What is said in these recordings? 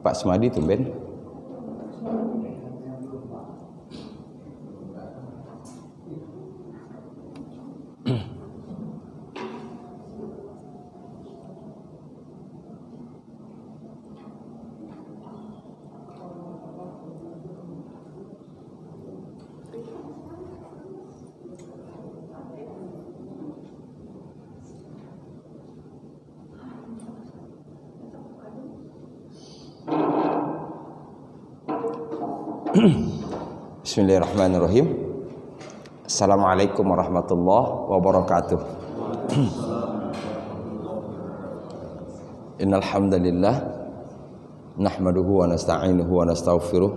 Pak Smadi tumben. Bismillahirrahmanirrahim. Assalamualaikum warahmatullahi wabarakatuh. Innal hamdalillah nahmaduhu wa nasta'inuhu wa nastaghfiruh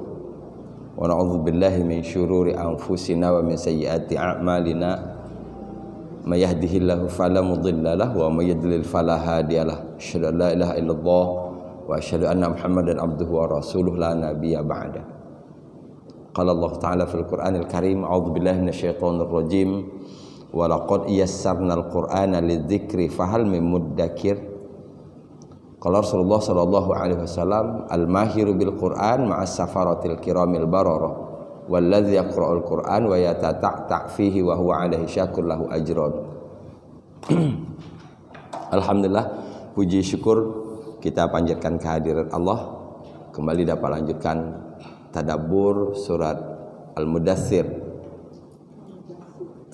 wa na'udzu billahi min syururi anfusina wa min sayyiati a'malina. May yahdihillahu fala mudilla lahu wa may yudlil fala hadiyalah. Asyhadu an la ilaha illallah wa asyhadu anna Muhammadan abduhu wa rasuluhu la nabiyya ba'da. Qala Allah Ta'ala fil Qur'anil Karim, a'udzu billahi minasyaitonir rajim. Wa laqad yassarnal Qur'ana lidzikri fahal min muddakir. Qala Rasulullah sallallahu alaihi wasallam, al-mahiru bil Qur'an ma'as safaratil kiramil bararah walladzi yaqra'ul Qur'an wa yatata'ta' fihi wa huwa 'alaihi syakur lahu ajrun. Alhamdulillah, puji syukur kita panjatkan kehadirat Allah. Kembali dapat lanjutkan tadabbur surat Al-Mudaththir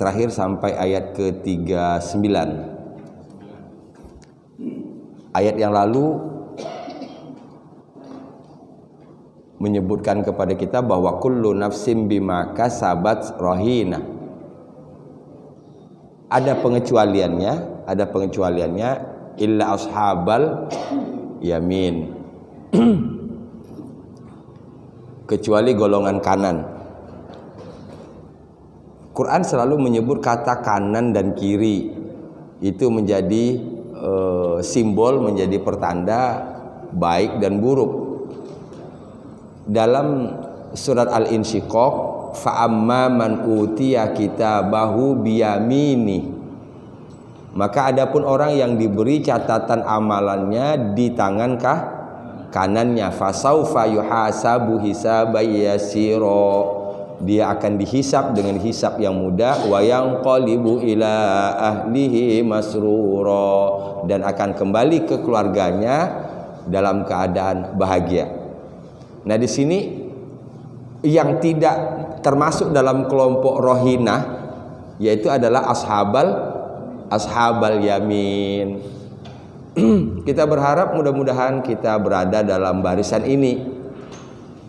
terakhir sampai ayat ke-39. Ayat yang lalu menyebutkan kepada kita bahwa kullu nafsim bima kasabat rahina. Ada pengecualiannya illa ashabal yamin. Kecuali golongan kanan. Quran selalu menyebut kata kanan dan kiri. Itu menjadi simbol, menjadi pertanda baik dan buruk. Dalam surat Al-Insyiqaq, fa'amma man utiya kitabahu biyamini. Maka adapun orang yang diberi catatan amalannya di tangan kanannya, fasaufa yuhasabu hisaban yasira, dia akan dihisab dengan hisab yang mudah, wa yanqalibu ila ahlihi masrura, dan akan kembali ke keluarganya dalam keadaan bahagia. Nah, di sini yang tidak termasuk dalam kelompok rohinah yaitu adalah ashabal yamin. Kita berharap mudah-mudahan kita berada dalam barisan ini.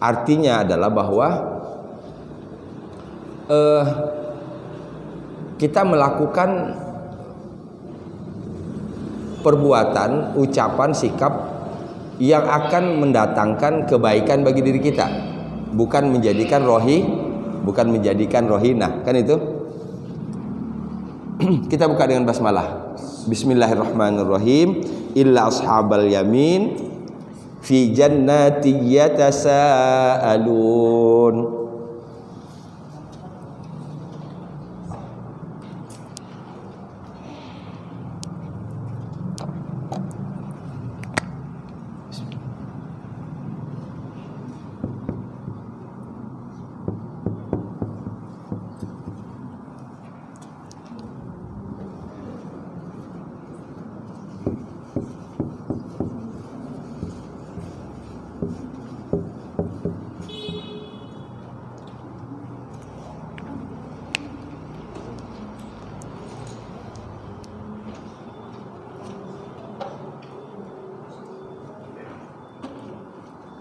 Artinya adalah bahwa kita melakukan perbuatan, ucapan, sikap yang akan mendatangkan kebaikan bagi diri kita, bukan menjadikan rohinah, kan itu? Kita buka dengan basmalah. Bismillahirrahmanirrahim. Illa ashabal yamin fi jannati yatasaalun.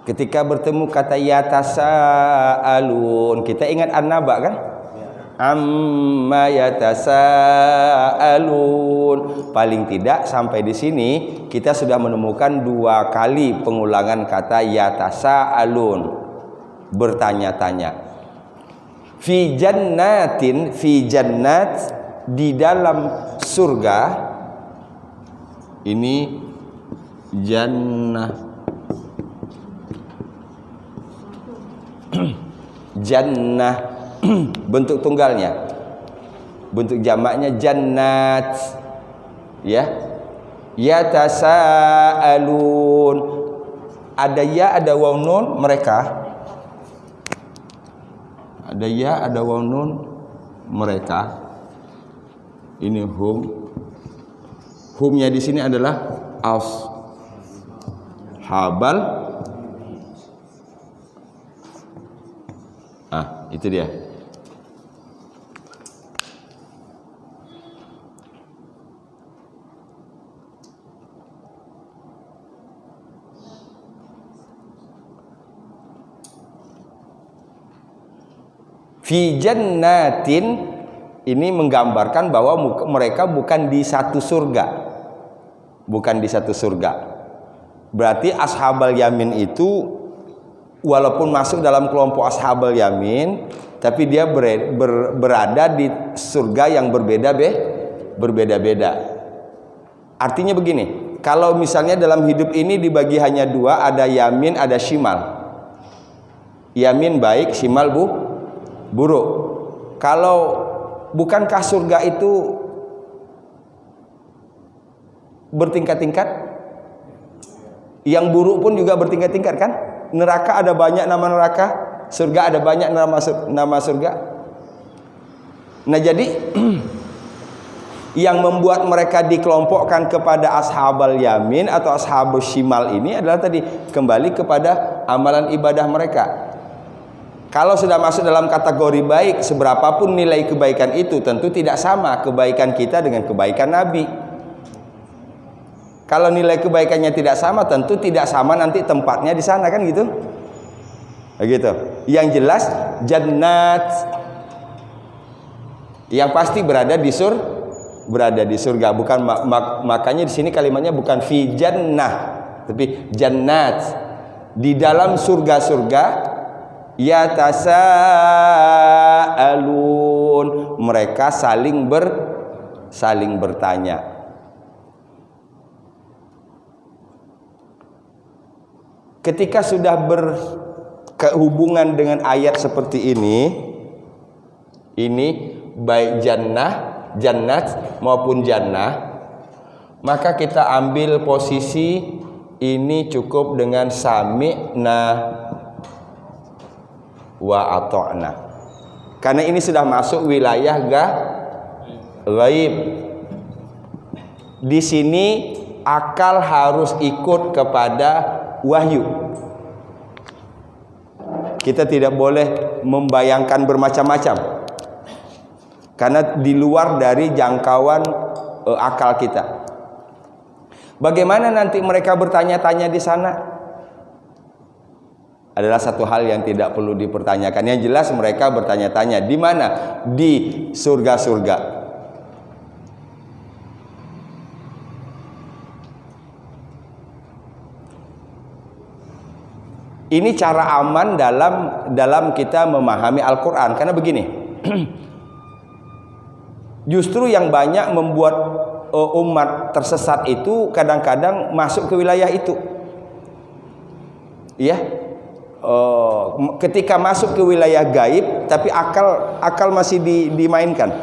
Ketika bertemu kata yatasaalun, kita ingat an-naba kan? Amma yatasaalun. Paling tidak sampai di sini kita sudah menemukan 2 kali pengulangan kata yatasaalun, bertanya-tanya. Fi jannatin, fi jannat, di dalam surga. Ini jannah. Jannah bentuk tunggalnya, bentuk jamaknya jannat, ya. Yatasaalun, ada ya, ada waw nun mereka. Ada ya, ada waw nun mereka. Ini hum. Humnya di sini adalah ashabal. Itu dia. Fi jannatin ini menggambarkan bahwa mereka bukan di satu surga. Bukan di satu surga. Berarti ashabal yamin itu walaupun masuk dalam kelompok ashabal yamin, tapi dia berada di surga yang berbeda-beda. Artinya begini, kalau misalnya dalam hidup ini dibagi hanya dua, ada yamin, ada shimal. Yamin baik, shimal buruk. Kalau bukankah surga itu bertingkat-tingkat? Yang buruk pun juga bertingkat-tingkat kan? Neraka ada banyak nama neraka, surga ada banyak nama surga. Nah jadi yang membuat mereka dikelompokkan kepada ashabal yamin atau ashabus shimal ini adalah tadi kembali kepada amalan ibadah mereka. Kalau sudah masuk dalam kategori baik, seberapapun nilai kebaikan itu tentu tidak sama kebaikan kita dengan kebaikan Nabi. Kalau nilai kebaikannya tidak sama, tentu tidak sama nanti tempatnya di sana kan gitu. Begitu. Yang jelas jannat yang pasti berada di surga. Bukan makanya di sini kalimatnya bukan fi jannah, tapi jannat. Di dalam surga-surga yatasaalun, mereka saling bertanya. Ketika sudah berhubungan dengan ayat seperti ini baik jannat maupun jannah, maka kita ambil posisi ini cukup dengan sami'na wa ata'na. Karena ini sudah masuk wilayah ghaib. Di sini akal harus ikut kepada wahyu. Kita tidak boleh membayangkan bermacam-macam karena di luar dari jangkauan akal kita. Bagaimana nanti mereka bertanya-tanya di sana? Adalah satu hal yang tidak perlu dipertanyakan. Yang jelas mereka bertanya-tanya di mana? Di surga-surga. Ini cara aman dalam kita memahami Al-Quran. Karena begini, justru yang banyak membuat umat tersesat itu kadang-kadang masuk ke wilayah itu. Ya, ketika masuk ke wilayah gaib, tapi akal masih dimainkan.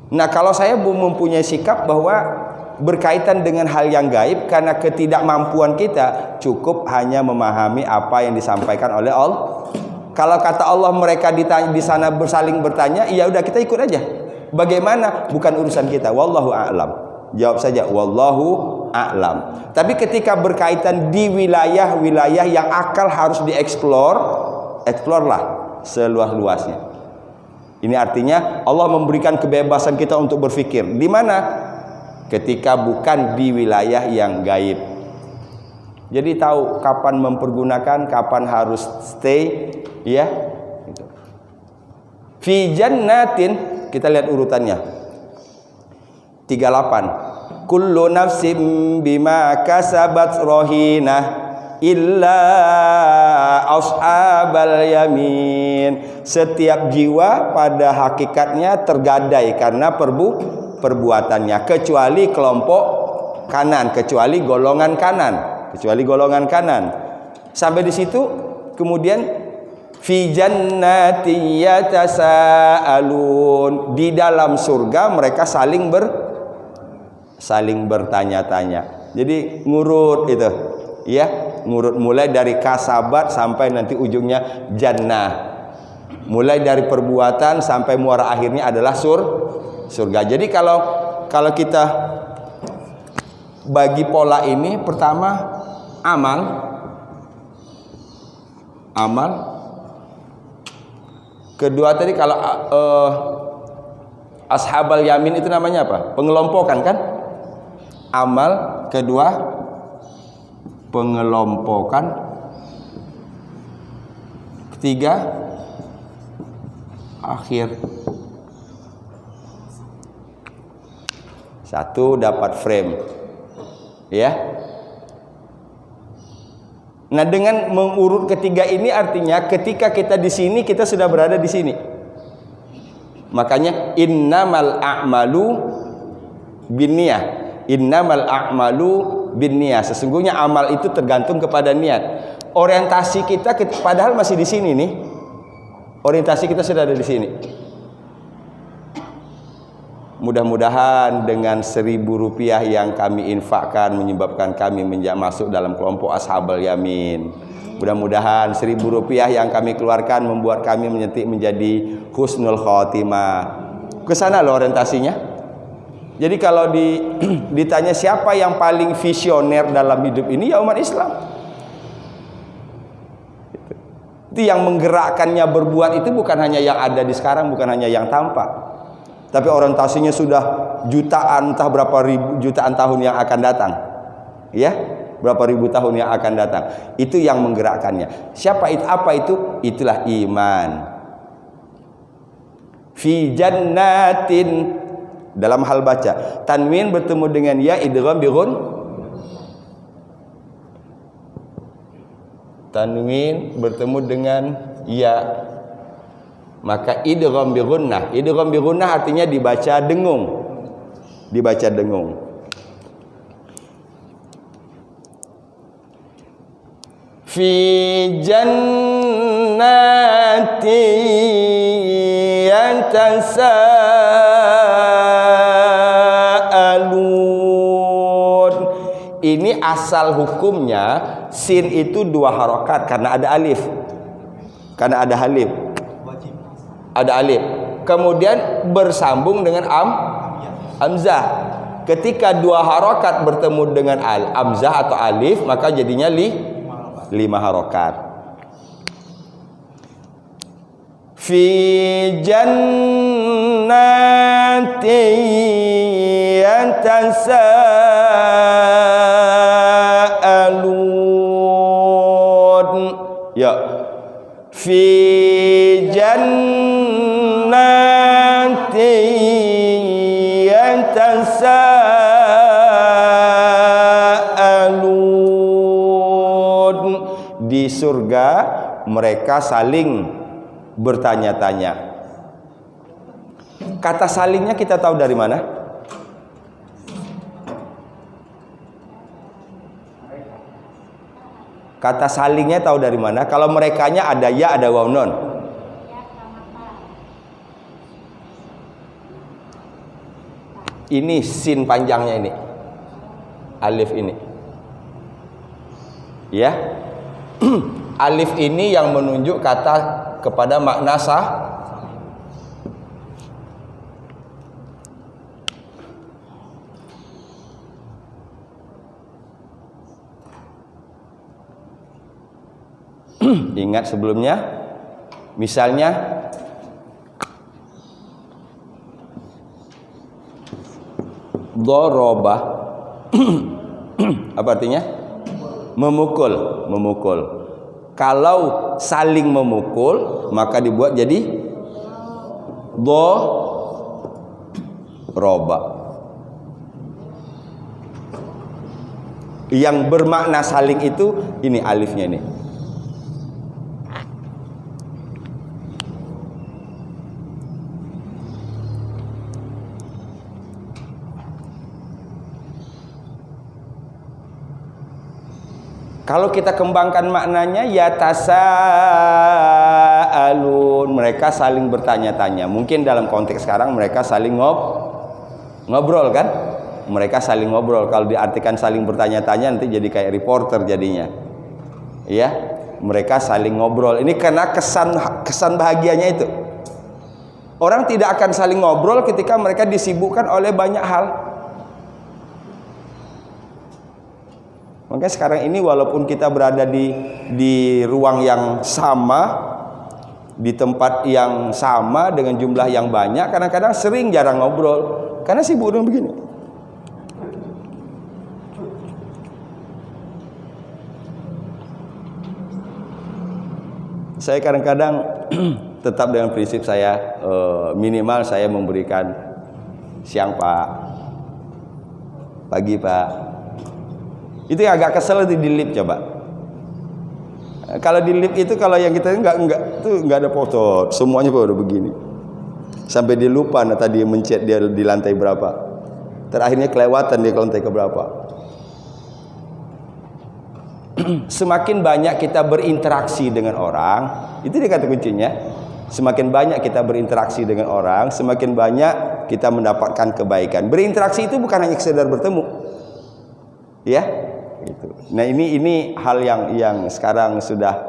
Nah, kalau saya mempunyai sikap bahwa berkaitan dengan hal yang gaib, karena ketidakmampuan kita cukup hanya memahami apa yang disampaikan oleh Allah. Kalau kata Allah mereka di sana bersaling bertanya, ya udah kita ikut aja. Bagaimana? Bukan urusan kita. Wallahu a'lam. Jawab saja wallahu a'lam. Tapi ketika berkaitan di wilayah-wilayah yang akal harus dieksplor, eksplorlah seluas-luasnya. Ini artinya Allah memberikan kebebasan kita untuk berpikir. Di mana? Ketika bukan di wilayah yang gaib. Jadi tahu kapan mempergunakan, kapan harus stay, ya. Fi jannatin, kita lihat urutannya. 38. Kullu nafsin bima kasabat rahinah illa ashabal yamin. Setiap jiwa pada hakikatnya tergadai karena perbuatannya, kecuali kelompok kanan, kecuali golongan kanan, sampai di situ. Kemudian fi jannati yatasaalun, di dalam surga mereka saling bertanya-tanya. Jadi ngurut itu, ya, ngurut mulai dari kasabat sampai nanti ujungnya jannah. Mulai dari perbuatan sampai muara akhirnya adalah surga. Jadi kalau kita bagi pola ini, pertama amal. Kedua tadi kalau ashabal yamin itu namanya apa? Pengelompokan kan? Amal. Kedua pengelompokan. Ketiga akhir. Satu dapat frame. Ya. Nah, dengan mengurut ketiga ini artinya ketika kita di sini kita sudah berada di sini. Makanya innamal a'malu binniyah. Innamal a'malu binniyah. Sesungguhnya amal itu tergantung kepada niat. Orientasi kita padahal masih di sini nih. Orientasi kita sudah ada di sini. Mudah-mudahan dengan 1.000 rupiah yang kami infakkan menyebabkan kami masuk dalam kelompok ashabal yamin. Mudah-mudahan 1.000 rupiah yang kami keluarkan membuat kami menjadi husnul khotimah. Kesana loh orientasinya. Jadi kalau ditanya siapa yang paling visioner dalam hidup ini, ya umat Islam. Itu yang menggerakkannya berbuat itu bukan hanya yang ada di sekarang, bukan hanya yang tampak. Tapi orientasinya sudah jutaan, entah berapa ribu jutaan tahun yang akan datang. Ya, berapa ribu tahun yang akan datang. Itu yang menggerakkannya. Siapa itu? Apa itu? Itulah iman. Fi jannatin, dalam hal baca tanwin bertemu dengan ya, idgham bi ghun. Tanwin bertemu dengan ya, maka idgham bi gunnah. Idgham bi gunnah artinya dibaca dengung. Dibaca dengung. Fi jannati yatasaalun. Ini asal hukumnya sin itu 2 harokat karena ada alif. Karena ada alif. Ada alif, kemudian bersambung dengan hamzah. Ketika 2 harokat bertemu dengan hamzah atau alif, maka jadinya 5 harokat. Fi jannati yatasaalun. Ya. Fi jannati yatasaalun. Di surga mereka saling bertanya-tanya. Kata salingnya kita tahu dari mana? Kata salingnya tahu dari mana? Kalau merekanya ada ya, ada waw non. Ini sin panjangnya ini. Alif ini. Ya. Alif ini yang menunjuk kata kepada makna sah. Ingat sebelumnya, misalnya doroba, apa artinya? Memukul, memukul. Kalau saling memukul, maka dibuat jadi doroba. Yang bermakna saling itu ini alifnya ini. Kalau kita kembangkan maknanya ya tasaalun, mereka saling bertanya-tanya. Mungkin dalam konteks sekarang mereka saling ngobrol kan? Mereka saling ngobrol. Kalau diartikan saling bertanya-tanya nanti jadi kayak reporter jadinya. Ya, mereka saling ngobrol. Ini karena kesan bahagianya itu. Orang tidak akan saling ngobrol ketika mereka disibukkan oleh banyak hal. Makanya sekarang ini walaupun kita berada di ruang yang sama, di tempat yang sama dengan jumlah yang banyak, kadang-kadang sering jarang ngobrol karena sibuk dengan begini. Saya kadang-kadang tetap dengan prinsip saya, minimal saya memberikan siang Pak, pagi Pak. Itu yang agak kesel di lift coba. Kalau di lift itu kalau yang kita enggak ada foto, semuanya udah begini. Sampai dia lupa tadi mencet dia di lantai berapa. Terakhirnya kelewatan dia ke lantai ke berapa. Semakin banyak kita berinteraksi dengan orang, itu dia kata kuncinya. Semakin banyak kita berinteraksi dengan orang, semakin banyak kita mendapatkan kebaikan. Berinteraksi itu bukan hanya sekedar bertemu, ya. Gitu. Nah ini hal yang sekarang sudah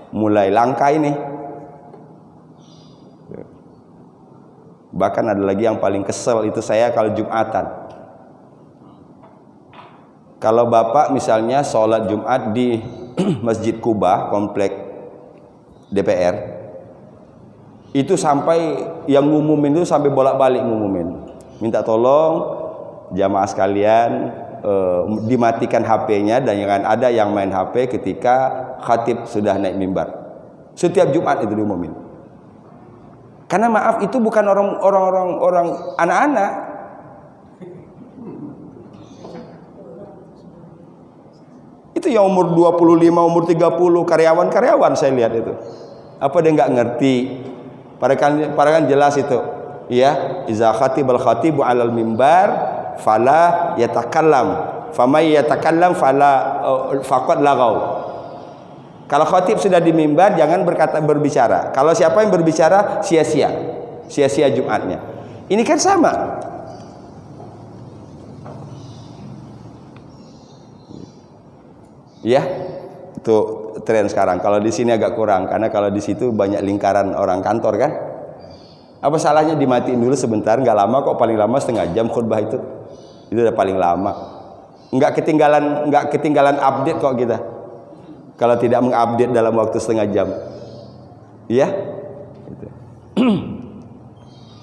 mulai langka ini. Bahkan ada lagi yang paling kesel itu saya kalau Jumatan. Kalau Bapak misalnya sholat Jumat di Masjid Kuba, komplek DPR, itu sampai yang ngumumin itu sampai bolak-balik ngumumin. Minta tolong jamaah sekalian dimatikan HP-nya dan jangan ada yang main HP ketika khatib sudah naik mimbar. Setiap Jumat itu diumumin. Karena maaf itu bukan orang anak-anak. Itu yang umur 25, umur 30, karyawan saya lihat itu. Apa dia nggak ngerti? Padahal kan jelas itu. Ya, iza khatibal khatibu 'alal mimbar fala yatakallam. Famay yatakallam fala faqad lagaw. Kalau khatib sudah di mimbar jangan berbicara. Kalau siapa yang berbicara sia-sia Jumatnya. Ini kan sama. Ya, itu tren sekarang. Kalau di sini agak kurang karena kalau di situ banyak lingkaran orang kantor kan. Apa salahnya dimatiin dulu sebentar, nggak lama kok, paling lama setengah jam khutbah itu udah paling lama. Nggak ketinggalan update kok kita. Kalau tidak mengupdate dalam waktu setengah jam, ya.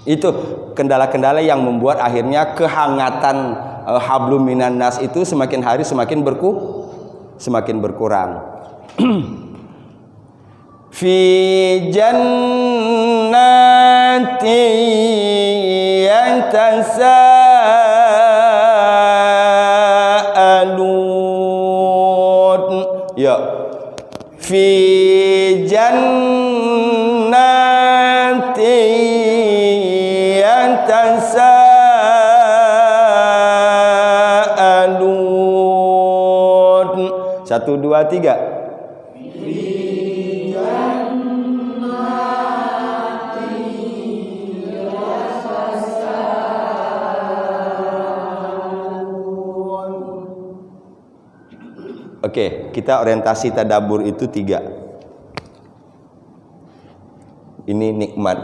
Itu kendala-kendala yang membuat akhirnya kehangatan hablum minan nas itu semakin hari semakin berkurang. Fi jannati yatasaalun. Ya. Fi jannati yatasaalun. 1, 2, 3. Oke, kita orientasi tadabbur itu 3. Ini nikmat.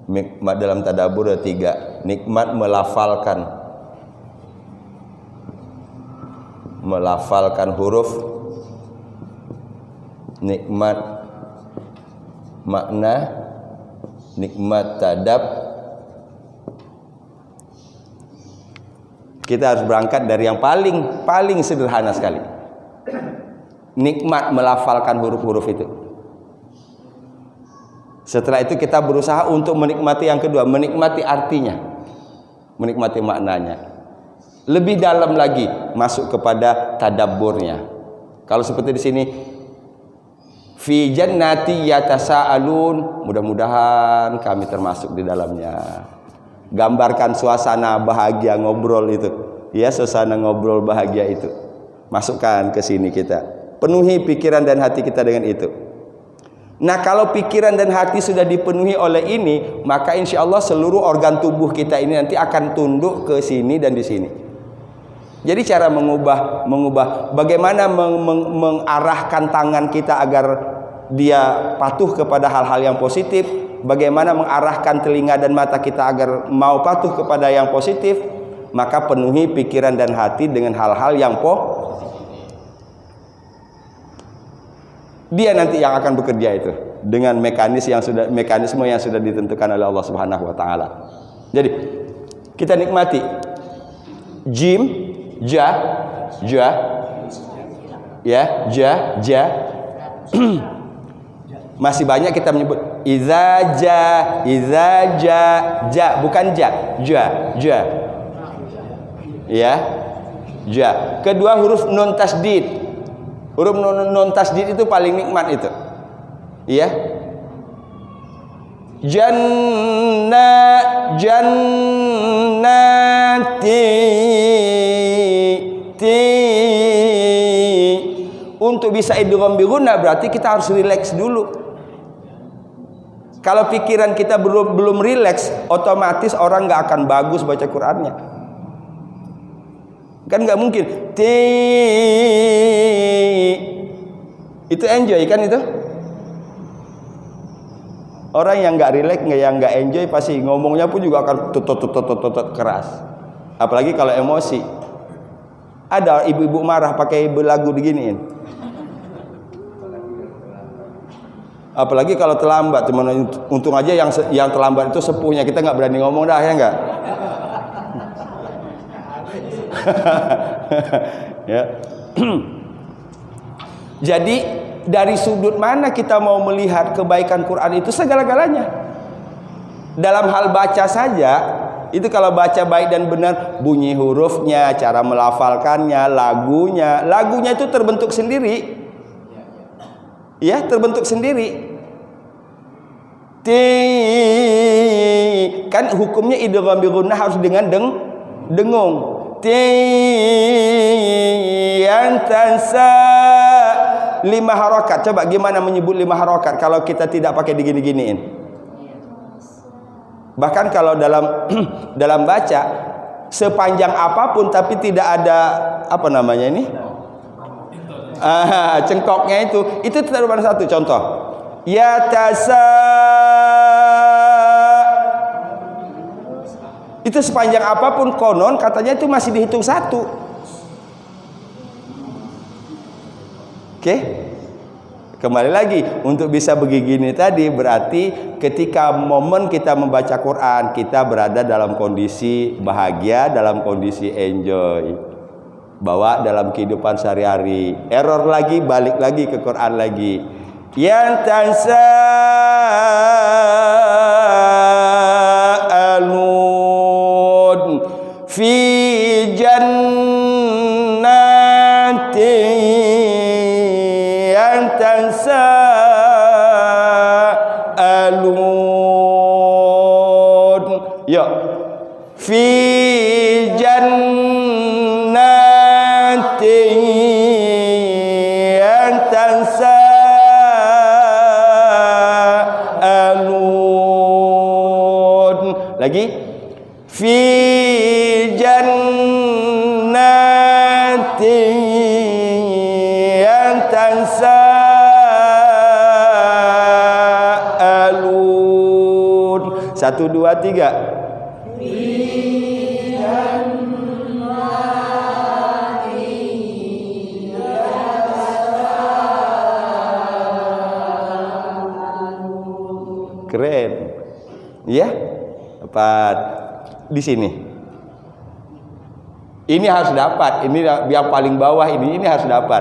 Nikmat dalam tadabbur ada 3. Nikmat melafalkan huruf, nikmat makna, nikmat tadab. Kita harus berangkat dari yang paling sederhana sekali. Nikmat melafalkan huruf-huruf itu. Setelah itu kita berusaha untuk menikmati yang kedua, menikmati artinya, menikmati maknanya. Lebih dalam lagi masuk kepada tadabburnya. Kalau seperti di sini, fi jannati yatasaalun, mudah-mudahan kami termasuk di dalamnya. Gambarkan suasana bahagia ngobrol itu, ya, suasana ngobrol bahagia itu. Masukkan ke sini kita. Penuhi pikiran dan hati kita dengan itu. Nah, kalau pikiran dan hati sudah dipenuhi oleh ini, maka insya Allah seluruh organ tubuh kita ini nanti akan tunduk ke sini dan di sini. Jadi cara mengubah bagaimana mengarahkan tangan kita agar dia patuh kepada hal-hal yang positif, bagaimana mengarahkan telinga dan mata kita agar mau patuh kepada yang positif, maka penuhi pikiran dan hati dengan hal-hal yang dia nanti yang akan bekerja itu dengan mekanisme yang sudah ditentukan oleh Allah Subhanahu wa taala. Jadi kita nikmati jim, ja, masih banyak kita menyebut iza ja, bukan ja. Ya, ja. Kedua huruf nun tasdid. Huruf nun tasdid itu paling nikmat itu. Ya. Jannati. Untuk bisa idgham bi gunnah berarti kita harus rileks dulu. Kalau pikiran kita belum rileks, otomatis orang nggak akan bagus baca Qur'annya. Kan nggak mungkin. Itu enjoy kan itu? Orang yang nggak rileks, yang nggak enjoy pasti ngomongnya pun juga akan tutut keras. Apalagi kalau emosi. Ada ibu-ibu marah pakai belagu diginiin. Apalagi kalau terlambat, teman, untung aja yang terlambat itu sepuhnya, kita nggak berani ngomong dah, ya nggak? Ya. Jadi dari sudut mana kita mau melihat kebaikan Quran itu? Segala-galanya. Dalam hal baca saja, itu kalau baca baik dan benar, bunyi hurufnya, cara melafalkannya, lagunya itu terbentuk sendiri. Ya, terbentuk sendiri. Kan hukumnya idgham bi gunnah harus dengan dengung. Yang tansa 5 harokat. Coba gimana menyebut 5 harokat kalau kita tidak pakai digini-giniin. Bahkan kalau dalam baca sepanjang apapun tapi tidak ada apa namanya ini? Cengkoknya itu tidak ada satu contoh. Ya tasa, itu sepanjang apapun konon katanya itu masih dihitung satu. Oke? Kembali lagi untuk bisa begini tadi berarti ketika momen kita membaca Quran kita berada dalam kondisi bahagia, dalam kondisi enjoy. Bawa dalam kehidupan sehari-hari. Error lagi, balik lagi ke Quran lagi. Yang tansa'alun fi jannati, yang tansa'alun, ya, fi jannati yang tansa'alun. Lagi fi jannati yang tansa'alun. 1, 2, 3. Keren, ya, tepat di sini. Ini harus dapat, ini yang paling bawah ini harus dapat.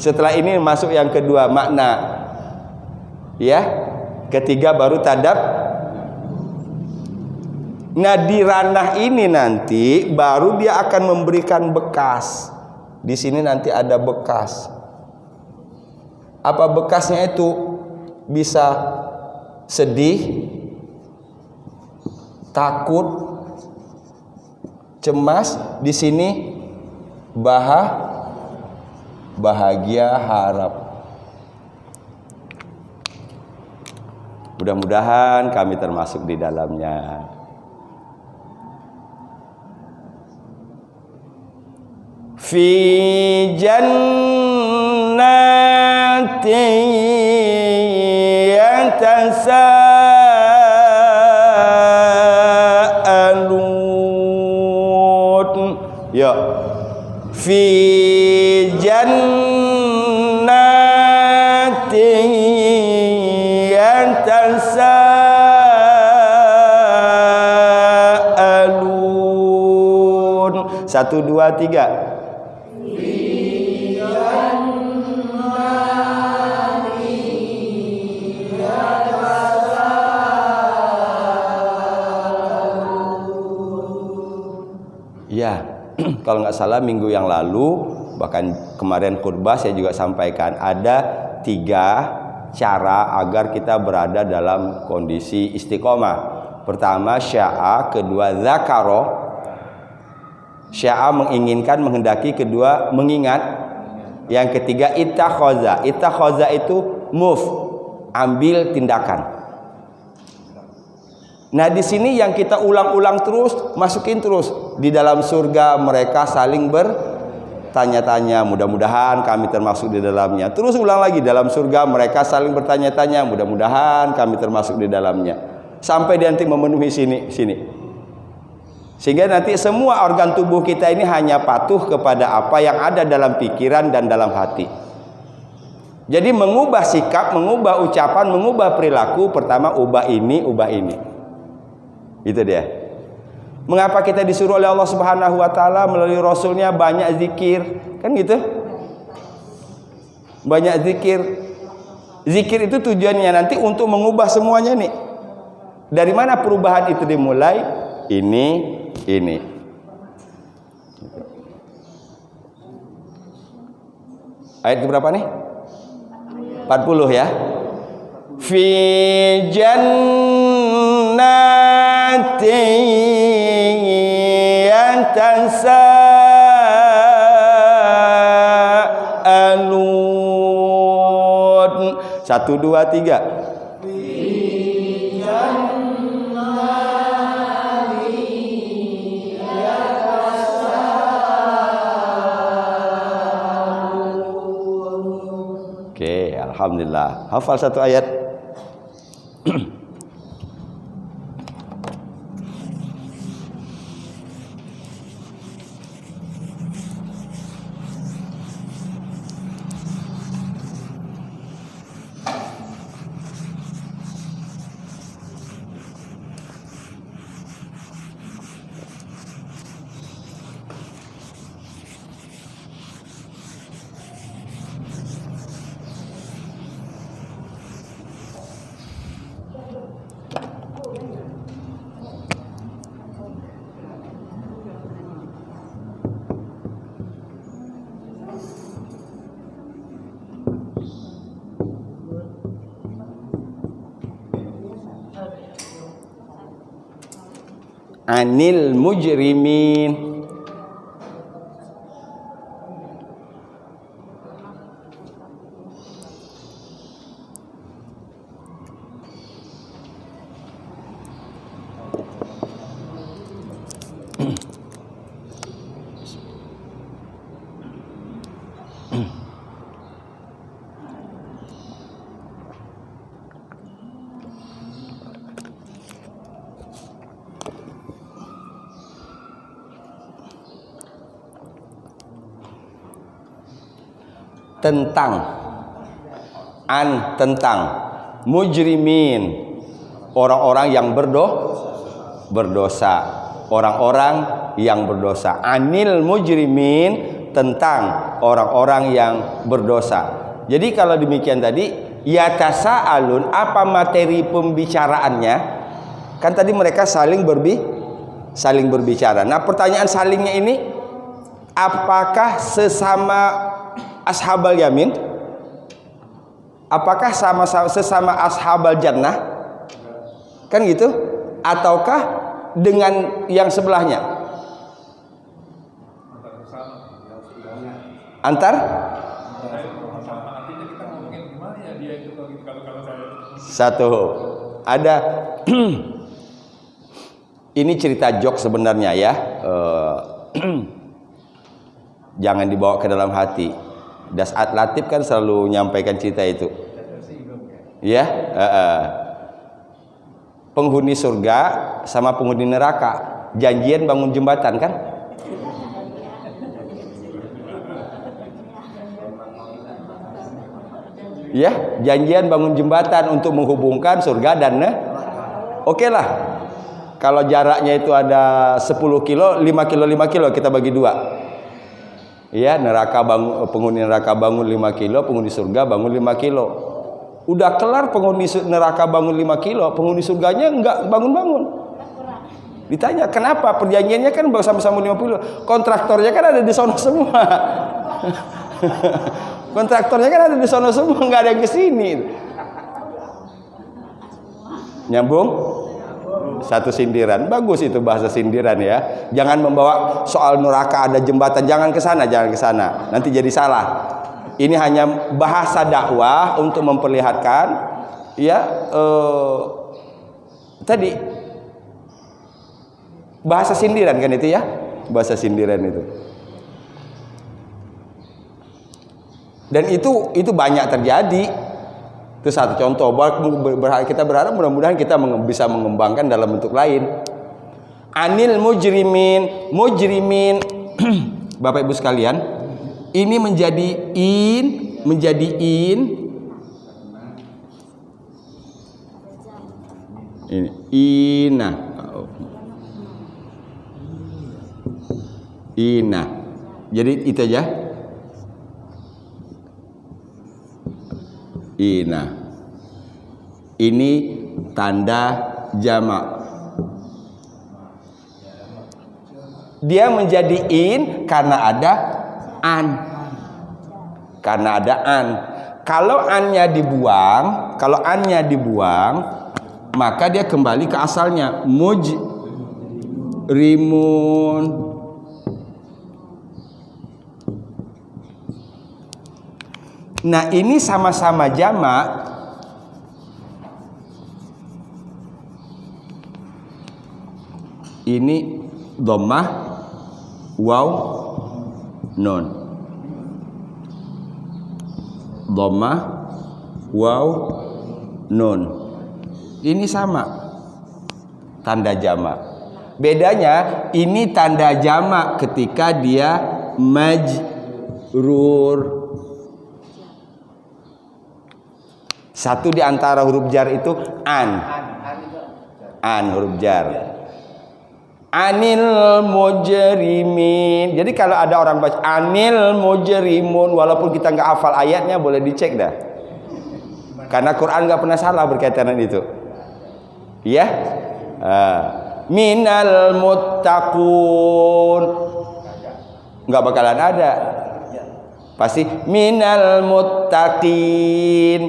Setelah ini masuk yang kedua, makna, ya. Ketiga baru tadab. Nah di ranah ini nanti baru dia akan memberikan bekas. Di sini nanti ada bekas. Apa bekasnya itu? Bisa sedih, takut, cemas. Di sini bahagia, harap. Mudah-mudahan kami termasuk di dalamnya. fi jannatin yatasaalun. Ya, fi jannatin yatasaalun. 1, 2, 3. Ya, kalau nggak salah minggu yang lalu, bahkan kemarin khutbah saya juga sampaikan ada 3 cara agar kita berada dalam kondisi istiqomah. Pertama sya'a, kedua zakaro. Sya'a menginginkan, menghendaki, kedua mengingat. Yang ketiga ittakhadha. Ittakhadha itu move, ambil tindakan. Nah, di sini yang kita ulang-ulang terus, masukin terus. Di dalam surga mereka saling bertanya-tanya, mudah-mudahan kami termasuk di dalamnya. Terus ulang lagi, dalam surga mereka saling bertanya-tanya, mudah-mudahan kami termasuk di dalamnya. Sampai nanti memenuhi sini. Sehingga nanti semua organ tubuh kita ini hanya patuh kepada apa yang ada dalam pikiran dan dalam hati. Jadi mengubah sikap, mengubah ucapan, mengubah perilaku, pertama ubah ini, ubah ini. Itu dia. Mengapa kita disuruh oleh Allah Subhanahu wa taala melalui rasulnya banyak zikir? Kan gitu? Banyak zikir. Zikir itu tujuannya nanti untuk mengubah semuanya nih. Dari mana perubahan itu dimulai? Ini. Ayat berapa nih? 40 ya. Fi yatasaalun. 1, 2, 3. Oke, alhamdulillah. Hafal 1 ayat. Anil mujrimin. Tentang mujrimin, orang-orang yang berdosa, orang-orang yang berdosa. Anil mujrimin, tentang orang-orang yang berdosa. Jadi kalau demikian tadi, yatasaalun, apa materi pembicaraannya? Kan tadi mereka saling berbicara. Nah, pertanyaan salingnya ini, apakah sesama ashabal yamin? Apakah sesama ashabal jannah? Kan gitu? Ataukah dengan yang sebelahnya? Antar? Satu. Ada ini cerita jok sebenarnya ya. Jangan dibawa ke dalam hati. Das'at Latif kan selalu menyampaikan cerita itu. Ya, penghuni surga sama penghuni neraka janjian bangun jembatan kan? Ya, janjian bangun jembatan untuk menghubungkan surga dan oke lah. Kalau jaraknya itu ada 10 kilo, 5 kilo, 5 kilo kita bagi dua. Ya, penghuni neraka bangun 5 kilo, penghuni surga bangun 5 kilo. Udah kelar penghuni neraka bangun 5 kilo, penghuni surganya enggak bangun-bangun. Ditanya, kenapa? Perjanjiannya kan sama-sama 50 kilo. Kontraktornya kan ada di sana semua. Kontraktornya kan ada di sana semua, nggak ada yang kesini. Nyambung? Satu sindiran. Bagus itu bahasa sindiran ya. Jangan membawa soal neraka ada jembatan, jangan ke sana, jangan ke sana. Nanti jadi salah. Ini hanya bahasa dakwah untuk memperlihatkan ya tadi bahasa sindiran kan itu ya. Bahasa sindiran itu. Dan itu banyak terjadi. Itu satu contoh. Kita berharap mudah-mudahan kita bisa mengembangkan dalam bentuk lain. Anil mujrimin, mujrimin. Bapak Ibu sekalian, ini menjadi in. Ini ina. Jadi itu aja. Ina. Ini tanda jamak. Dia menjadi in karena ada an. Karena ada an. Kalau annya dibuang, maka dia kembali ke asalnya. Mujrimun. Nah, ini sama-sama jamak. Ini dhammah waw nun. Dhammah waw nun. Ini sama. Tanda jamak. Bedanya ini tanda jamak ketika dia majrur. Satu di antara huruf jar itu an huruf jar. Anil mujrimin. Jadi kalau ada orang baca anil mujrimun, walaupun kita nggak hafal ayatnya, boleh dicek dah. Karena Quran nggak pernah salah berkaitan dengan itu. Ya, minal muttaqun nggak bakalan ada. Pasti minal muttaqin.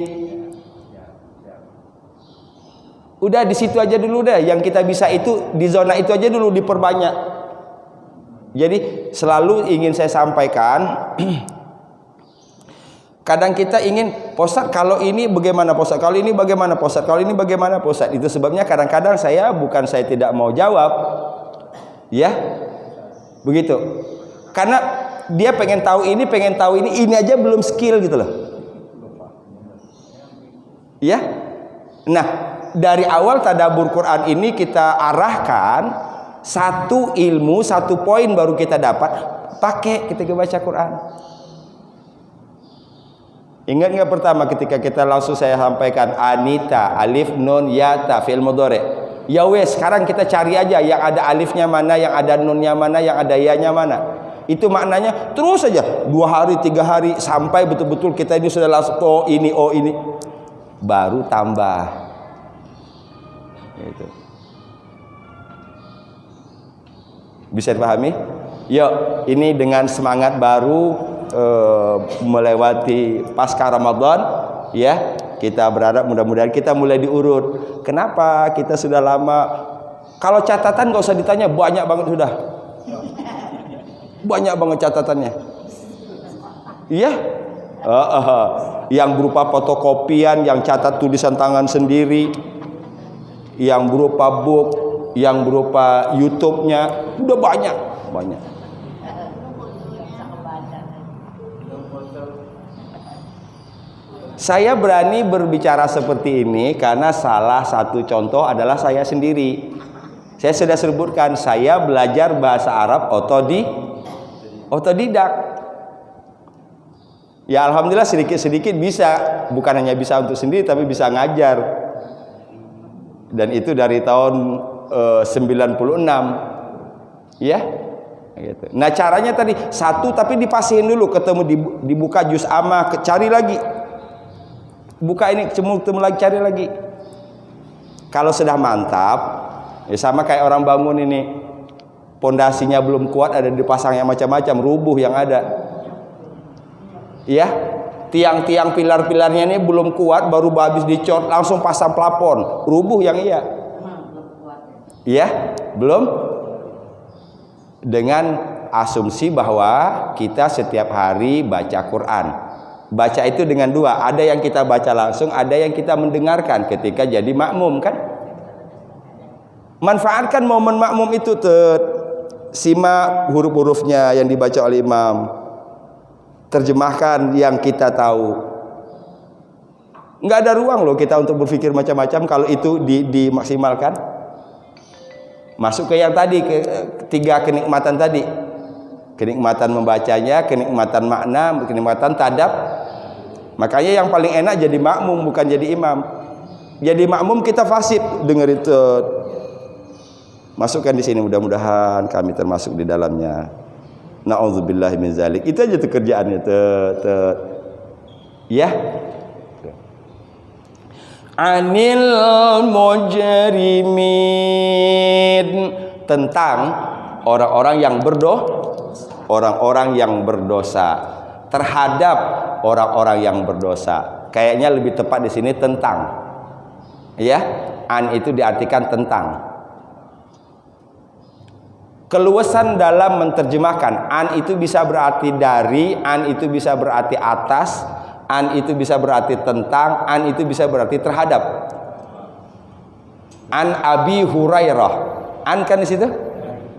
Udah di situ aja dulu deh. Yang kita bisa itu di zona itu aja dulu diperbanyak. Jadi selalu ingin saya sampaikan. Kadang kita ingin Posat kalau ini bagaimana Posat, kalau ini bagaimana Posat, kalau ini bagaimana Posat. Itu sebabnya kadang-kadang saya tidak mau jawab. Ya, begitu. Karena dia pengen tahu ini aja belum skill gitu loh. Ya. Nah, dari awal tadabbur Quran ini kita arahkan satu ilmu, satu poin baru kita dapat pakai ketika baca Quran. Ingat nggak pertama ketika kita langsung saya sampaikan Anita, alif nun ya ta fi'il mudhari. Ya wes, sekarang kita cari aja yang ada alifnya mana, yang ada nunnya mana, yang ada ya-nya mana. Itu maknanya terus saja 2 hari 3 hari sampai betul-betul kita ini sudah langsung oh ini baru tambah. Itu bisa dipahami? Yuk, ini dengan semangat baru melewati pasca Ramadan, ya kita berharap mudah-mudahan kita mulai diurut. Kenapa kita sudah lama? Kalau catatan nggak usah ditanya, banyak banget sudah, banyak banget catatannya. Iya, yang berupa fotokopian, yang catat tulisan tangan sendiri, yang berupa book, yang berupa YouTube-nya, udah banyak. Saya berani berbicara seperti ini karena salah satu contoh adalah saya sendiri. Saya sudah sebutkan, saya belajar bahasa Arab otodidak. Ya alhamdulillah sedikit-sedikit bisa, bukan hanya bisa untuk sendiri tapi bisa ngajar. Dan itu dari tahun 96. Ya. Gitu. Nah, caranya tadi satu tapi dipasihin dulu, ketemu dibuka juz amma, cari lagi. Buka ini, ketemu lagi, cari lagi. Kalau sudah mantap, ya sama kayak orang bangun ini, pondasinya belum kuat, ada dipasang yang macam-macam, rubuh yang ada. Ya, tiang-tiang pilar-pilarnya ini belum kuat, baru habis dicor, langsung pasang plafon, rubuh yang iya. Ya, belum. Dengan asumsi bahwa kita setiap hari baca Quran. Baca itu dengan dua, ada yang kita baca langsung, ada yang kita mendengarkan ketika jadi makmum kan. Manfaatkan momen makmum itu, simak huruf-hurufnya yang dibaca oleh imam, terjemahkan yang kita tahu. Nggak ada ruang loh kita untuk berpikir macam-macam kalau itu dimaksimalkan. Masuk ke yang tadi, ke tiga kenikmatan tadi. Kenikmatan membacanya, kenikmatan makna, kenikmatan tadab. Makanya yang paling enak jadi makmum, bukan jadi imam. Jadi makmum kita fasih dengar itu. Masukkan di sini, mudah-mudahan kami termasuk di dalamnya. Na'udzubillahi min zalik. Itu aja tuh kerjaannya. Ya. Anil mujrimin, tentang orang-orang yang berdosa, terhadap orang-orang yang berdosa. Kayaknya lebih tepat di sini tentang. Ya, an itu diartikan tentang. Keluasan dalam menerjemahkan, an itu bisa berarti dari, an itu bisa berarti atas, an itu bisa berarti tentang, an itu bisa berarti terhadap. An Abi Hurairah, an kan di situ.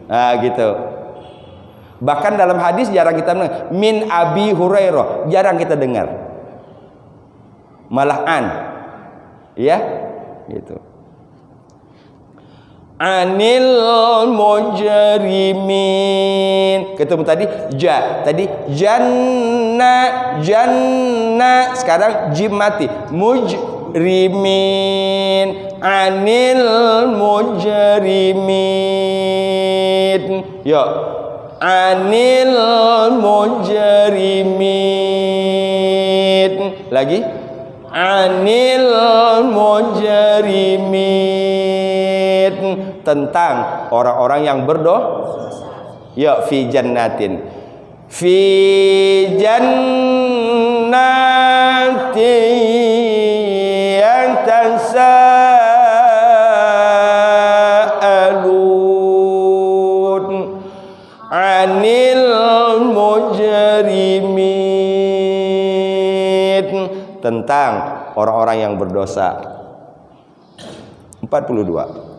Nah, gitu. Bahkan dalam hadis jarang kita dengar min Abi Hurairah, jarang kita dengar. Malah an. Ya, gitu. Anil mujrimin. Ketemu tadi tadi janna, sekarang jim mati. Mujrimin, anil mujrimin. Yo, anil mujrimin. Lagi, anil mujrimin, tentang orang-orang yang berdosa. Ya, fi jannatin, fi jannatin yatasaalun anil mujrimin, tentang orang-orang yang berdosa. 42.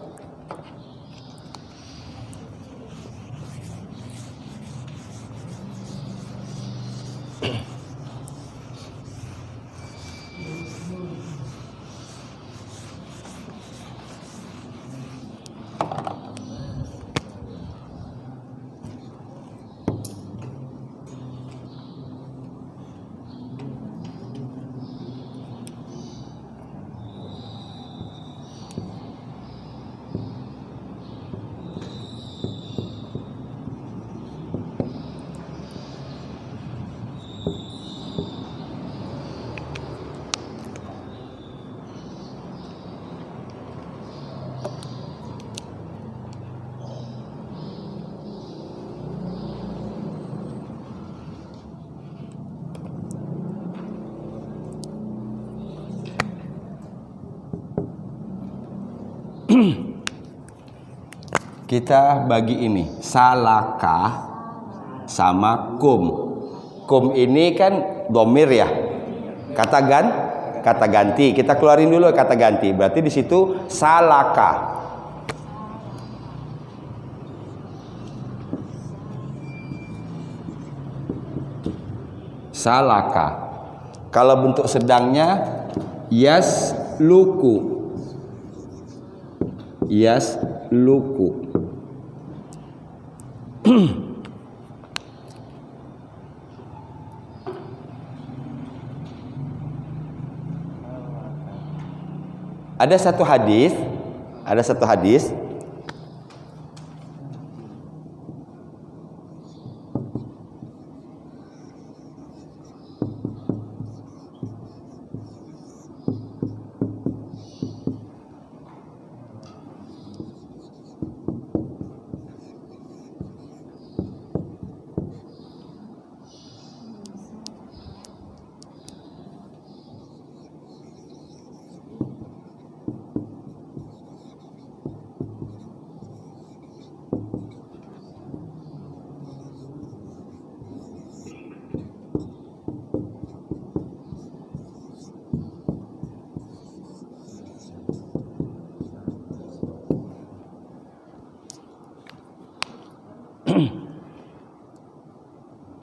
Kita bagi ini salaka sama kum. Kum ini kan domir ya, kata ganti. Kita keluarin dulu kata ganti. Berarti di situ salaka. salaka. Kalau bentuk sedangnya yasluku. Yasluku. Ada satu hadis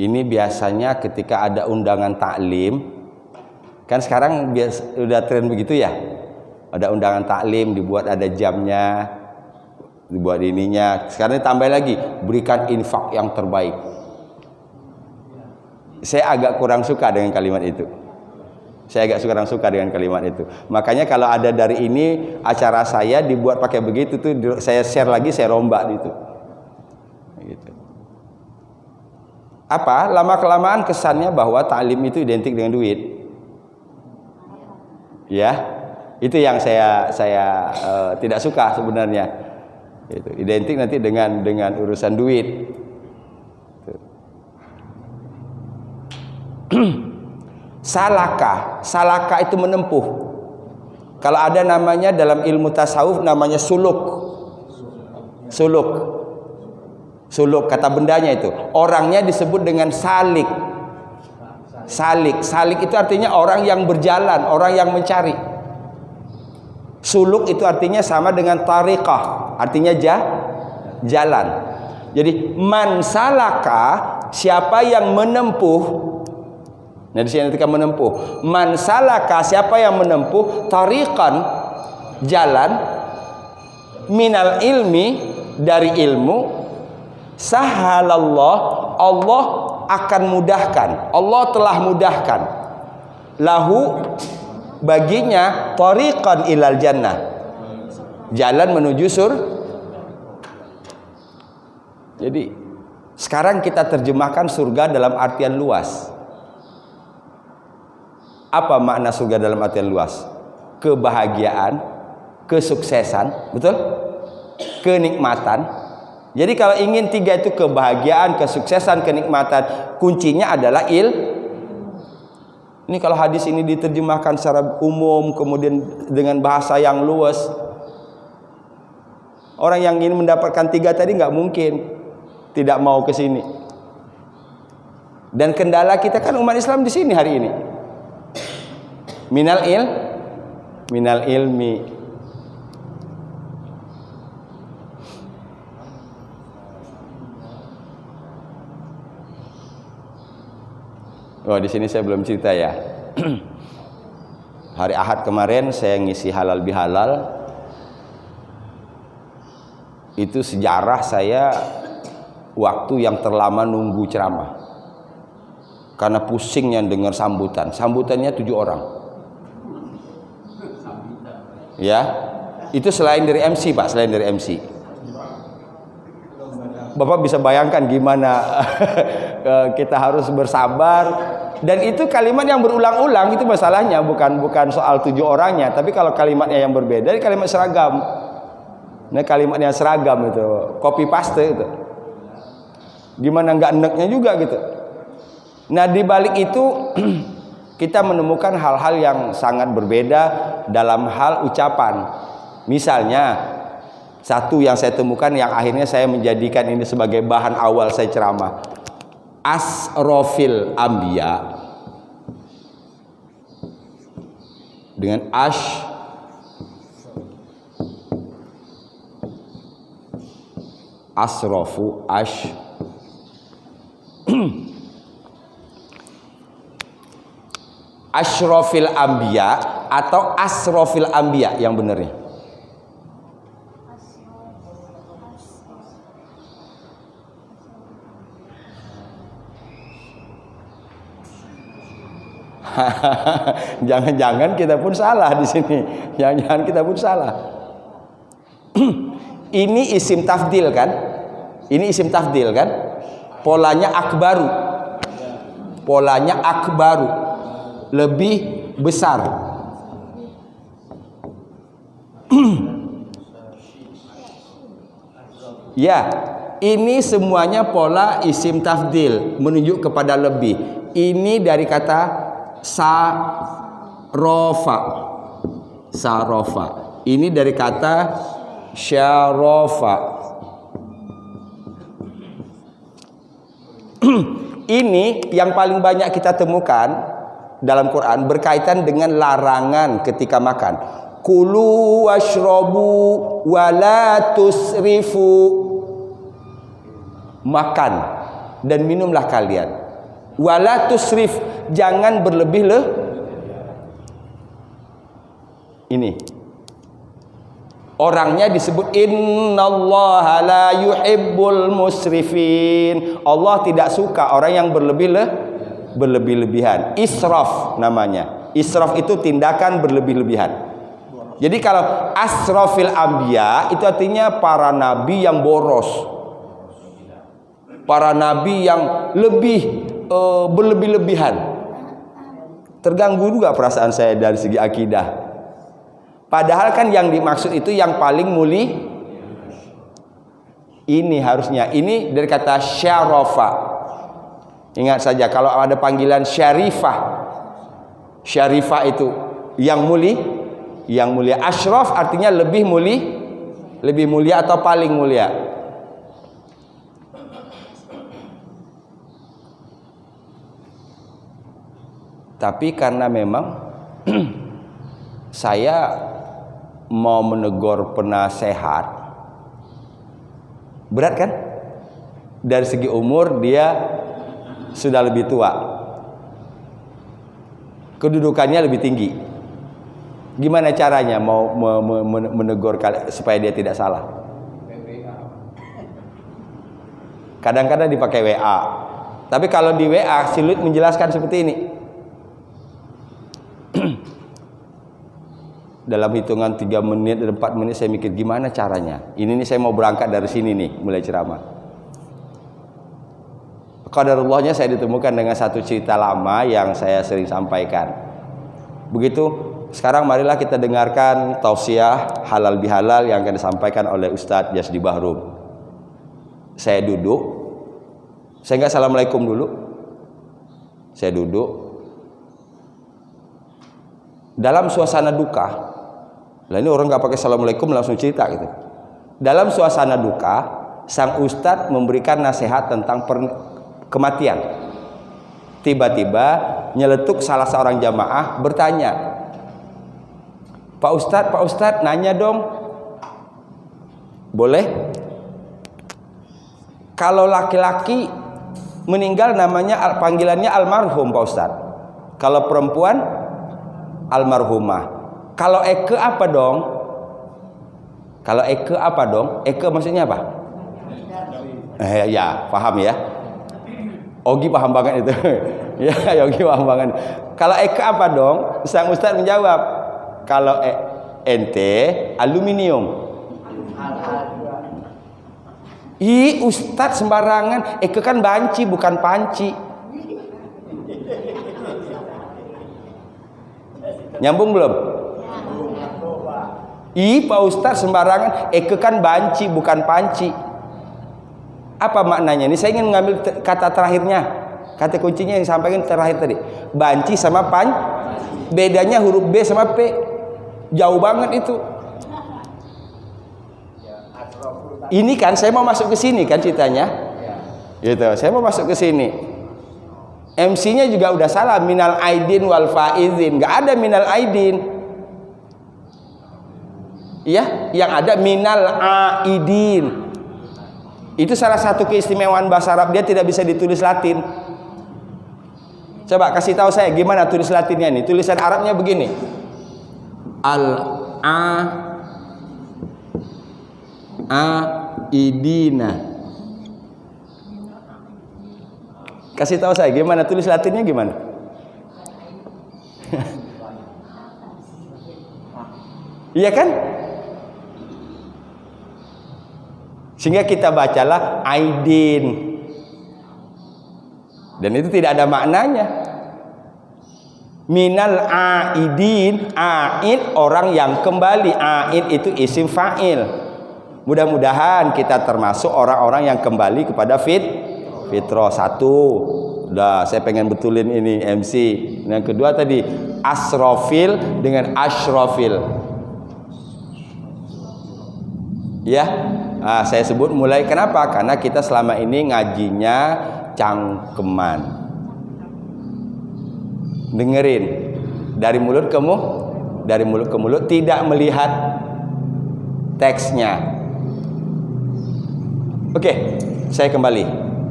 ini biasanya ketika ada undangan taklim, kan sekarang udah tren begitu ya, ada undangan taklim, dibuat ada jamnya, dibuat ininya. Sekarang tambah lagi, berikan infak yang terbaik. Saya agak kurang suka dengan kalimat itu. Makanya kalau ada dari ini acara saya dibuat pakai begitu tuh, saya share lagi, saya rombak gitu. Apa? Lama-kelamaan kesannya bahwa taklim itu identik dengan duit. Ya, itu yang saya tidak suka sebenarnya. Itu identik nanti dengan urusan duit. Salaka itu menempuh. Kalau ada namanya dalam ilmu tasawuf namanya suluk. Suluk kata bendanya itu. Orangnya disebut dengan salik. Salik itu artinya orang yang berjalan, orang yang mencari. Suluk itu artinya sama dengan tariqah, artinya jalan. Jadi man salaka, siapa yang menempuh. Nah di sini ketika menempuh, man salaka, siapa yang menempuh tariqan, jalan, minal ilmi, dari ilmu, sahalallah, Allah akan mudahkan, Allah telah mudahkan lahu, baginya, tariqan ilal jannah, jalan menuju Jadi sekarang kita terjemahkan surga dalam artian luas. Apa makna surga dalam artian luas? Kebahagiaan, kesuksesan, betul? Kenikmatan. Jadi kalau ingin tiga itu, kebahagiaan, kesuksesan, kenikmatan, kuncinya adalah Ini kalau hadis ini diterjemahkan secara umum, kemudian dengan bahasa yang luas, orang yang ingin mendapatkan tiga tadi nggak mungkin tidak mau ke sini. Dan kendala kita kan umat Islam di sini hari ini. Minal ilmi. Oh, di sini saya belum cerita ya. Hari Ahad kemarin saya ngisi halal bihalal. Itu sejarah saya waktu yang terlama nunggu ceramah. Karena pusingnya dengar sambutan. Sambutannya 7 orang. Ya, itu selain dari MC Pak, selain dari MC. Bapak bisa bayangkan gimana kita harus bersabar, dan itu kalimat yang berulang-ulang, itu masalahnya bukan soal 7 orangnya, tapi kalau kalimatnya yang berbeda, kalimat seragam. Nah, kalimatnya seragam itu copy paste itu. Gimana nggak eneknya juga gitu. Nah, di balik itu kita menemukan hal-hal yang sangat berbeda dalam hal ucapan. Misalnya, satu yang saya temukan yang akhirnya saya menjadikan ini sebagai bahan awal saya ceramah. Asrofil Ambiya dengan asrofu Asyrafil anbiya atau asrafil anbiya yang benernya? Jangan-jangan kita pun salah di sini. Jangan-jangan kita pun salah. Ini isim tafdil kan? Ini isim tafdil kan? Polanya akbaru. Polanya akbaru. Lebih besar. Ya, ini semuanya pola isim tafdil menunjuk kepada lebih. Ini dari kata sarofa. Sarofa. Ini dari kata syarofa. Ini yang paling banyak kita temukan dalam Quran berkaitan dengan larangan ketika makan. Kulu washrobu wala tusrifu. Makan dan minumlah kalian. Wala tusrif, jangan berlebih Ini orangnya disebut innallaha la yuhibbul musrifin. Allah tidak suka orang yang berlebih-lebihan. Israf namanya. Israf itu tindakan berlebih-lebihan. Jadi kalau asrafil anbiya itu artinya para nabi yang boros. Para nabi yang lebih berlebih-lebihan. Terganggu juga perasaan saya dari segi akidah. Padahal kan yang dimaksud itu yang paling mulia. Ini harusnya. Ini dari kata syarafa. Ingat saja kalau ada panggilan syarifah. Syarifah itu yang mulia. Yang mulia. Asyraf artinya lebih mulia. Lebih mulia atau paling mulia. Tapi karena memang saya mau menegur penasehat, berat kan? Dari segi umur dia sudah lebih tua, kedudukannya lebih tinggi. Gimana caranya mau menegur supaya dia tidak salah? Kadang-kadang dipakai WA. Tapi kalau di WA sulit menjelaskan seperti ini. Dalam hitungan 3 menit dan 4 menit saya mikir gimana caranya. Ini nih saya mau berangkat dari sini nih mulai ceramah. Qadarullahnya saya ditemukan dengan satu cerita lama yang saya sering sampaikan. Begitu, sekarang marilah kita dengarkan tausiah halal bihalal yang akan disampaikan oleh Ustadz Jasdi Bahrum. Saya duduk, saya nggak assalamualaikum dulu. Saya duduk dalam suasana duka. Lah ini orang nggak pakai assalamualaikum langsung cerita gitu. Dalam suasana duka, sang ustadz memberikan nasihat tentang kematian. Tiba-tiba nyeletuk salah seorang jamaah bertanya, Pak Ustadz, nanya dong. Boleh? Kalau laki-laki meninggal namanya panggilannya almarhum Pak Ustadz. Kalau perempuan almarhumah. Kalau Eke apa dong? Kalau Eke apa dong? Eke maksudnya apa? Ya, paham ya. Ogi paham banget itu. Ya, Ogi paham banget. Kalau Eke apa dong? Sang ustaz menjawab, kalau ente aluminium. Ustaz sembarangan. Eke kan banci bukan panci. Nyambung belum? Pak Ustaz sembarangan. Eke kan banci bukan panci. Apa maknanya? Ini saya ingin mengambil kata terakhirnya. Kata kuncinya yang disampaikan terakhir tadi. Banci sama pan. Bedanya huruf B sama P. Jauh banget itu. Ini kan saya mau masuk ke sini kan ceritanya. Gitu. Saya mau masuk ke sini. MC-nya juga udah salah. Minal aidin wal faizin. Gak ada minal aidin. Ya, yang ada minal aidin. Itu salah satu keistimewaan bahasa Arab, dia tidak bisa ditulis Latin. Coba kasih tahu saya gimana tulis Latinnya ini. Tulisan Arabnya begini. Idina. Kasih tahu saya gimana tulis Latinnya gimana? Iya kan? Sehingga kita bacalah Aidin. Dan itu tidak ada maknanya. Minal aidin, aid orang yang kembali. Aid itu isim fa'il. Mudah-mudahan kita termasuk orang-orang yang kembali kepada fitrah. Satu, udah saya pengen betulin ini MC. Yang kedua tadi asrofil dengan ashrofil. Ya, saya sebut mulai kenapa? Karena kita selama ini ngajinya cangkeman. Dengerin dari mulut ke mulut, tidak melihat teksnya. Oke, saya kembali.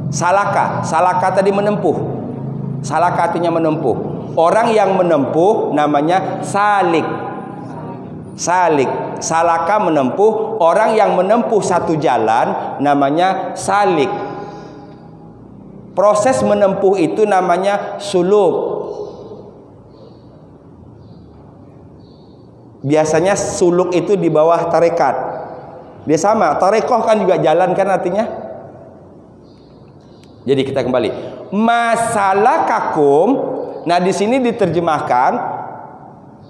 Salaka tadi menempuh. Salaka artinya menempuh. Orang yang menempuh namanya salik. Salaka menempuh. Orang yang menempuh satu jalan namanya salik. Proses menempuh itu namanya suluk. Biasanya suluk itu di bawah tarekat. Dia sama, tarekoh kan juga jalan kan artinya. Jadi kita kembali. Masalakakum. Nah di sini diterjemahkan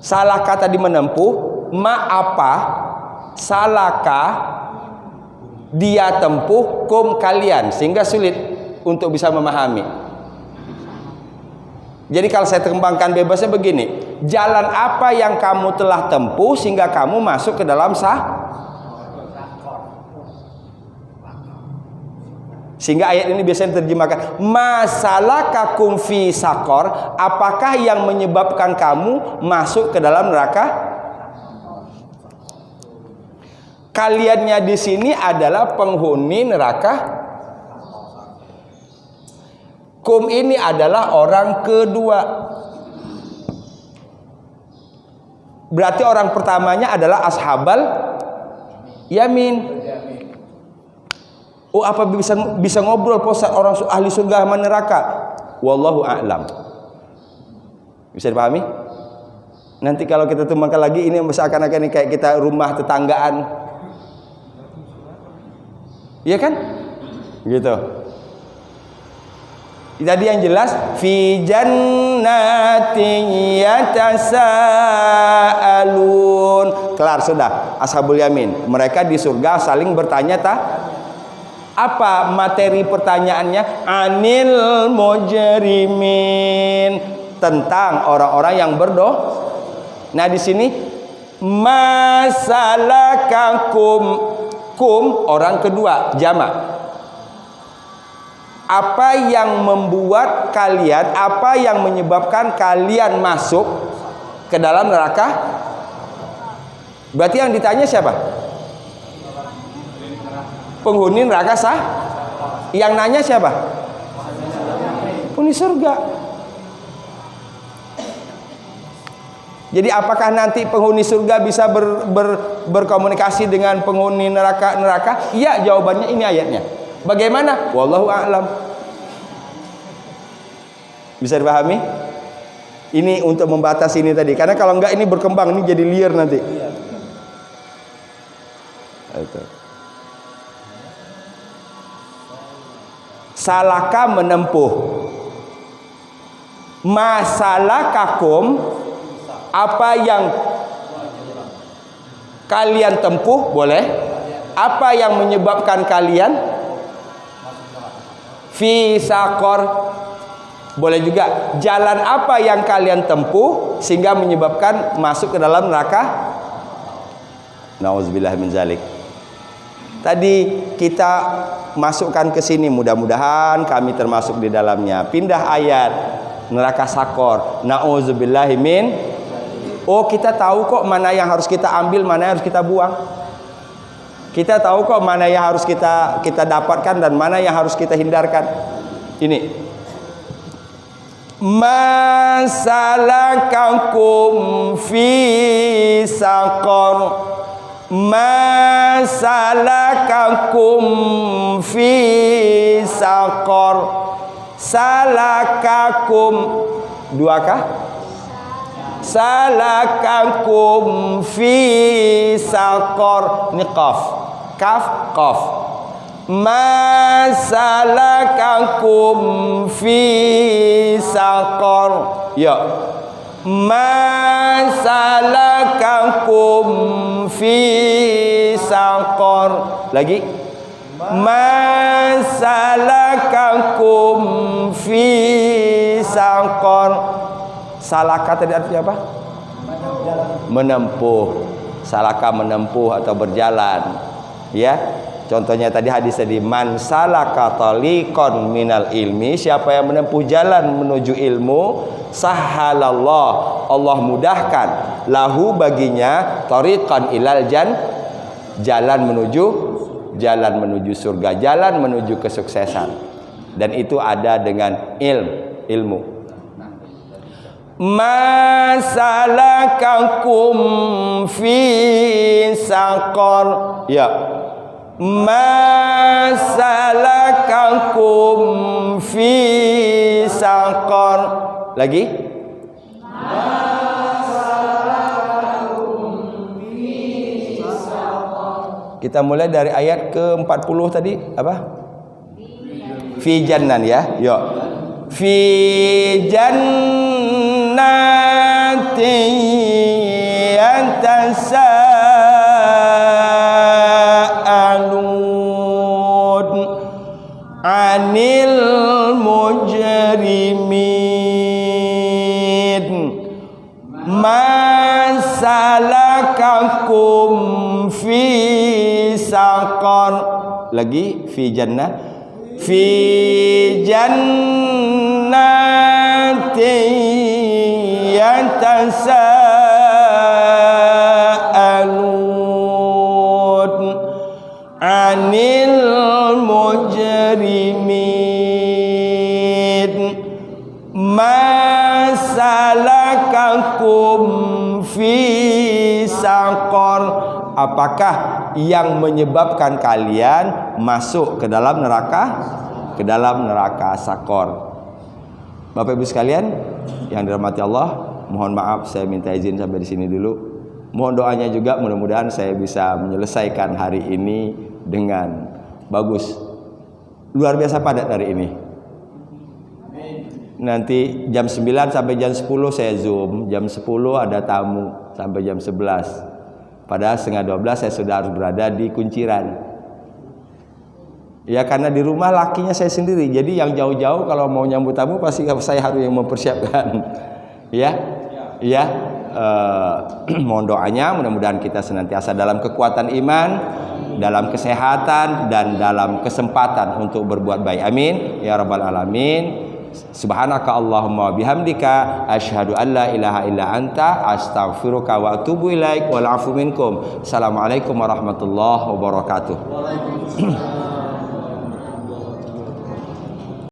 salaka tadi menempuh, ma apa? Salaka dia tempuh, kum kalian, sehingga sulit untuk bisa memahami. Jadi kalau saya kembangkan bebasnya begini, jalan apa yang kamu telah tempuh sehingga kamu masuk ke dalam sehingga ayat ini biasanya terjemahkan masalakakum fi sakor, apakah yang menyebabkan kamu masuk ke dalam neraka? Kaliannya di sini adalah penghuni neraka. Kum ini adalah orang kedua. Berarti orang pertamanya adalah ashabal yamin. Oh, apa bisa ngobrol Ustaz orang ahli surga sama neraka? Wallahu a'lam. Bisa dipahami? Nanti kalau kita tumbangkan lagi ini seakan-akan kayak kita rumah tetanggaan. Iya kan? Gitu. Tadi yang jelas fi jannatin yatasaalun. Kelar sudah. Ashabul yamin, mereka di surga saling bertanya apa materi pertanyaannya? Anil mujrimin, tentang orang-orang yang berdosa. Nah di sini masalakakum, kum orang kedua jamak. Apa yang membuat kalian, apa yang menyebabkan kalian masuk ke dalam neraka? Berarti yang ditanya siapa? Penghuni neraka sah? Yang nanya siapa? Penghuni surga. Jadi apakah nanti penghuni surga bisa berkomunikasi dengan penghuni neraka? Iya, jawabannya ini ayatnya. Bagaimana? Wallahu a'lam. Bisa dipahami? Ini untuk membatasi ini tadi. Karena kalau enggak ini berkembang, ini jadi liar nanti. Itu. Salaka menempuh. Masalakakum, apa yang kalian tempuh, boleh. Apa yang menyebabkan kalian fi sakor, boleh juga. Jalan apa yang kalian tempuh sehingga menyebabkan masuk ke dalam neraka? Nauzubillah min zalik. Tadi kita masukkan ke sini, mudah-mudahan kami termasuk di dalamnya. Pindah ayat neraka sakor. Nauzubillah min. Oh, kita tahu kok mana yang harus kita ambil, mana yang harus kita buang. Kita tahu kok mana yang harus kita dapatkan dan mana yang harus kita hindarkan. Ini Ma salakakum fi saqar. Ma salakakum fi saqar. Salakakum dua kah? Salakakum fi saqar. Ini qaf. Kaf qaf. Ma salakakum fi saqar. Ya. Ma salakakum fi saqar. Lagi. Ma salakakum fi saqar. Salaka tadi artinya apa? Menempuh. Salaka menempuh atau berjalan. Ya. Contohnya tadi hadis tadi, man salaka taliqan minal ilmi, siapa yang menempuh jalan menuju ilmu, sahhalallah, Allah mudahkan lahu baginya tariqan ilal jalan menuju surga, jalan menuju kesuksesan. Dan itu ada dengan ilmu. Ma salakakum fi saqar. Ya. Ma salakakum fi saqar. Lagi. Ma salakakum fi saqar. Kita mulai dari ayat ke-40 tadi apa? Fi jannan ya. Yuk. Fi jannatin anil mujrimin. Ma salakakum fi saqar. Lagi fi jannah. Fi jannatin yatasaalun anil mujrimin. Ma salakakum fi saqar. Apakah yang menyebabkan kalian masuk ke dalam neraka? Ke dalam neraka Saqar. Bapak Ibu sekalian yang dirahmati Allah, mohon maaf saya minta izin sampai di sini dulu. Mohon doanya juga, mudah-mudahan saya bisa menyelesaikan hari ini dengan bagus. Luar biasa padat hari ini. Nanti jam 9 sampai jam 10 saya Zoom, jam 10 ada tamu sampai jam 11. Padahal setengah 12 saya sudah harus berada di Kunciran. Ya karena di rumah lakinya saya sendiri. Jadi yang jauh-jauh kalau mau nyambut tamu pasti saya harus yang mempersiapkan. Ya. Mohon doanya mudah-mudahan kita senantiasa dalam kekuatan iman, dalam kesehatan dan dalam kesempatan untuk berbuat baik. Amin ya rabbal alamin. Subhanaka Allahumma bihamdika asyhadu an la ilaha illa anta astaghfiruka wa atubu ilaik wal afu minkum. Assalamualaikum warahmatullahi wabarakatuh.